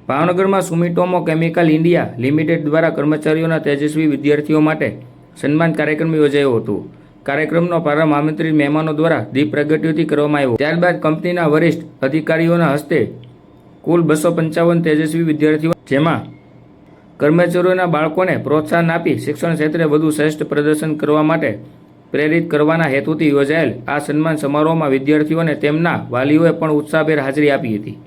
ભાવનગરમાં સુમિટોમો chemical India limited દ્વારા કર્મચારીઓના તેજસ્વી વિદ્યાર્થીઓ માટે સન્માન કાર્યક્રમ યોજાયો હતો। કાર્યક્રમનો પ્રારંભ આમંત્રિત મહેમાનો દ્વારા દીપ પ્રગટ્યોથી કરવામાં આવ્યો। ત્યારબાદ કંપનીના વરિષ્ઠ અધિકારીઓના હસ્તે કુલ 255 તેજસ્વી વિદ્યાર્થીઓ, જેમાં કર્મચારીઓના બાળકોને પ્રોત્સાહન આપી શિક્ષણ ક્ષેત્રે વધુ શ્રેષ્ઠ પ્રદર્શન કરવા માટે પ્રેરિત કરવાના હેતુથી યોજાયેલ આ સન્માન સમારોહમાં વિદ્યાર્થીઓ અને તેમના વાલીઓએ પણ ઉત્સાહભેર હાજરી આપી હતી।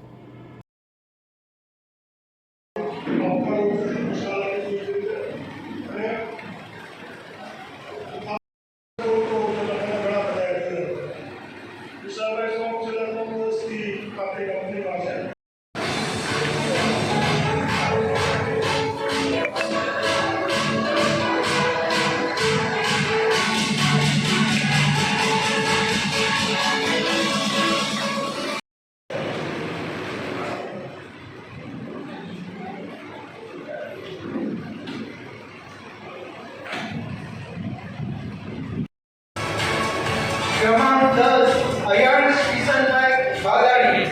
क्रमांक 10 अयंश किशनभाई बागाड़ी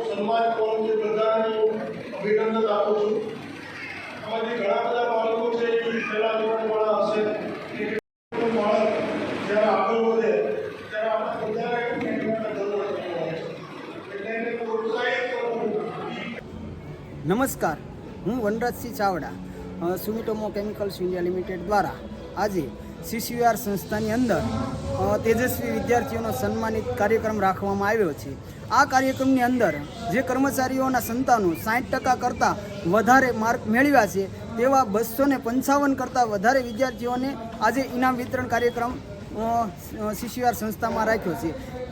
સન્માન કોલેજ પ્રધાન અભિનંદન આપું છું। આમાંથી ઘણા બધા બાળકો છે એ પહેલા ધોરણવાળા હશે, બાળક જ્યારે આગળ વધે ત્યારે આપણે બધાને મહેનતની જરૂર હોય છે, એટલે એને પ્રોત્સાહિત કરવું। નમસ્કાર, હું Vanrajsinh Chavda, સુમિટોમો chemicals India limited દ્વારા આજે CCVR સંસ્થાની અંદર તેજસ્વી વિદ્યાર્થીઓનો સન્માનિત કાર્યક્રમ રાખવામાં આવ્યો છે। આ કાર્યક્રમની અંદર જે કર્મચારીઓના સંતાનો 60% કરતાં વધારે માર્ક મેળવ્યા છે તેવા 255 કરતાં વધારે વિદ્યાર્થીઓને આજે ઇનામ વિતરણ કાર્યક્રમ CCVR સંસ્થામાં રાખ્યો છે।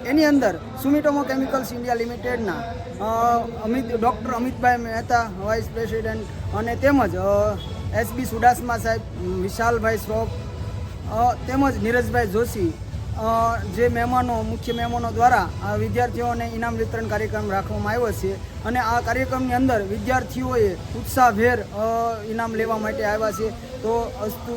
એની અંદર સુમિટોમો કેમિકલ્સ ઇન્ડિયા લિમિટેડના doctor Amitbhai Mehta vice president અને તેમજ SB સુડાસમા સાહેબ, વિશાલભાઈ શ્રોફ તેમજ નીરજભાઈ જોશી જે મુખ્ય મહેમાનો દ્વારા વિદ્યાર્થીઓને ઇનામ વિતરણ કાર્યક્રમ રાખવામાં આવ્યો છે। અને આ કાર્યક્રમની અંદર વિદ્યાર્થીઓએ ઉત્સાહભેર ઇનામ લેવા માટે આવ્યા છે। તો અસ્તુ।